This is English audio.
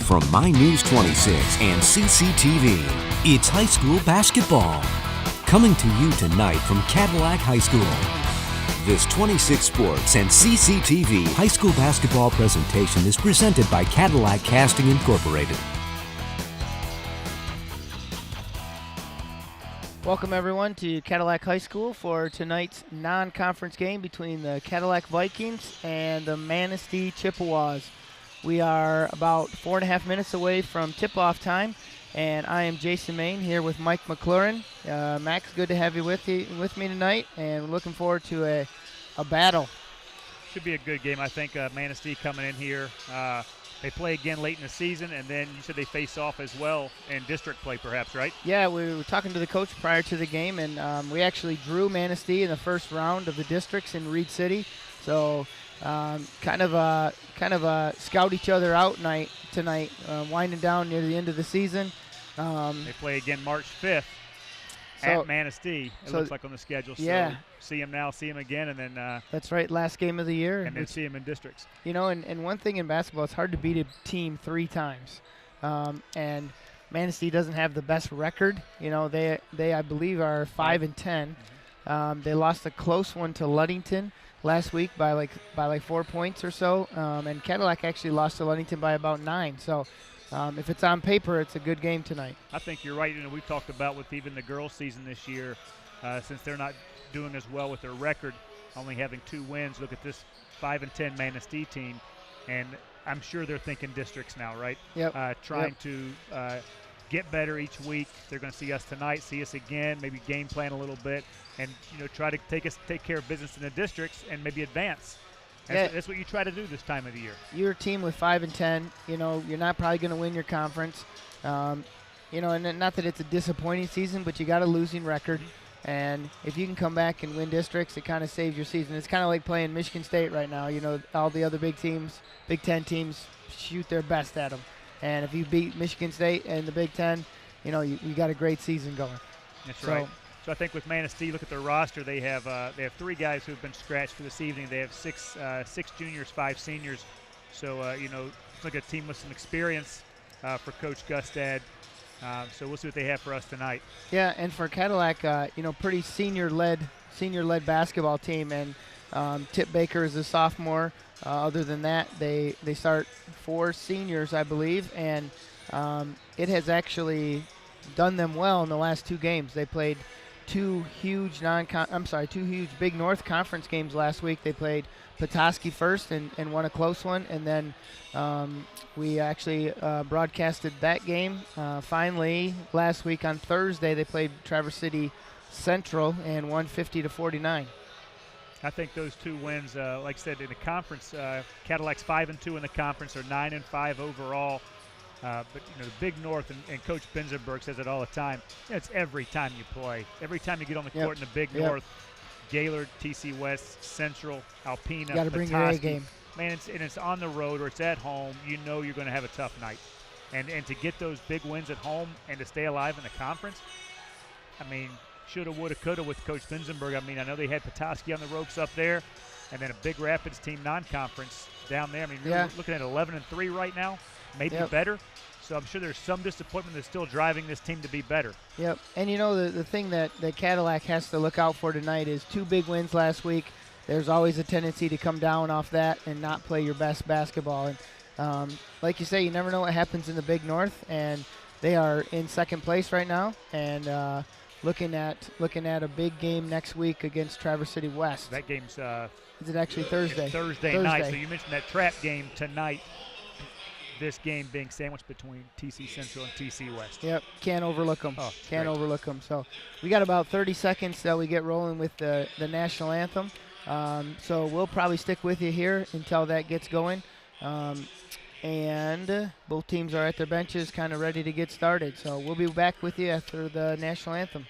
from My News 26 and CCTV. It's high school basketball. Coming to you tonight from Cadillac High School. This 26 Sports and CCTV high school basketball presentation is presented by Cadillac Casting Incorporated. Welcome everyone to Cadillac High School for tonight's non-conference game between the Cadillac Vikings and the Manistee Chippewas. We are about 4.5 minutes away from tip-off time, and I am Jason Main here with Mike McLaurin. Max, good to have you with me tonight, and we're looking forward to a battle. Should be a good game. I think Manistee coming in here. They play again late in the season, and then you said they face off as well in district play perhaps, right? Yeah, we were talking to the coach prior to the game, and we actually drew Manistee in the first round of the districts in Reed City. So kind of scout each other out tonight, winding down near the end of the season. They play again March 5th at Manistee, it looks like on the schedule. Yeah. So see them now, see them again, and then that's right, last game of the year. And then see them in districts. You know, and one thing in basketball, it's hard to beat a team 3 times. And Manistee doesn't have the best record. You know, they I believe are 5-10. They lost a close one to Ludington last week by like 4 points or so. And Cadillac actually lost to Ludington by about 9. So if it's on paper, it's a good game tonight. I think you're right. You know, we've talked about with even the girls' season this year, since they're not doing as well with their record, only having 2 wins. Look at this 5-10 Manistee team, and I'm sure they're thinking districts now, right? Yep. Trying to get better each week. They're going to see us tonight, see us again, maybe game plan a little bit, and try to take care of business in the districts and maybe advance. That's what you try to do this time of the year. You're a team with 5-10. You're not probably going to win your conference. And not that it's a disappointing season, but you got a losing record. And if you can come back and win districts, it kind of saves your season. It's kind of like playing Michigan State right now. All the other big teams, Big Ten teams, shoot their best at them. And if you beat Michigan State and the Big Ten, you got a great season going. That's right. So I think with Manistee, look at their roster. They have 3 guys who have been scratched for this evening. They have 6 juniors, 5 seniors. So it's like a team with some experience for Coach Gustad. So we'll see what they have for us tonight. Yeah, and for Cadillac, pretty senior-led basketball team, and Tip Baker is a sophomore. Other than that, they start 4 seniors, I believe, and it has actually done them well in the last 2 games. They played 2 huge Big North Conference games last week. They played Petoskey first and won a close one, and then we actually broadcasted that game. Finally, last week on Thursday, they played Traverse City Central and won 50-49. I think those 2 wins, like I said, in the conference, Cadillac's 5-2 in the conference, or 9-5 overall. But the Big North, and Coach Benzenberg says it all the time. It's every time you play, every time you get on the court in the Big North. Gaylord, TC West, Central, Alpena, got to bring your A game. Man, it's on the road or it's at home. You're going to have a tough night, and to get those big wins at home and to stay alive in the conference. I mean, shoulda, woulda, coulda with Coach Benzenberg. I mean, I know they had Petoskey on the ropes up there, and then a Big Rapids team non-conference down there. I mean, you're looking at 11-3 right now, maybe better. So I'm sure there's some disappointment that's still driving this team to be better. Yep. And the thing that Cadillac has to look out for tonight is 2 big wins last week. There's always a tendency to come down off that and not play your best basketball. And like you say, you never know what happens in the Big North, and they are in second place right now, and looking at a big game next week against Traverse City West. That game's is it actually Thursday? It's Thursday night. So you mentioned that trap game tonight. This game being sandwiched between TC Central and TC West. Yep, can't overlook them. Overlook them. So we got about 30 seconds till we get rolling with the national anthem. So we'll probably stick with you here until that gets going. And both teams are at their benches kind of ready to get started. So we'll be back with you after the national anthem.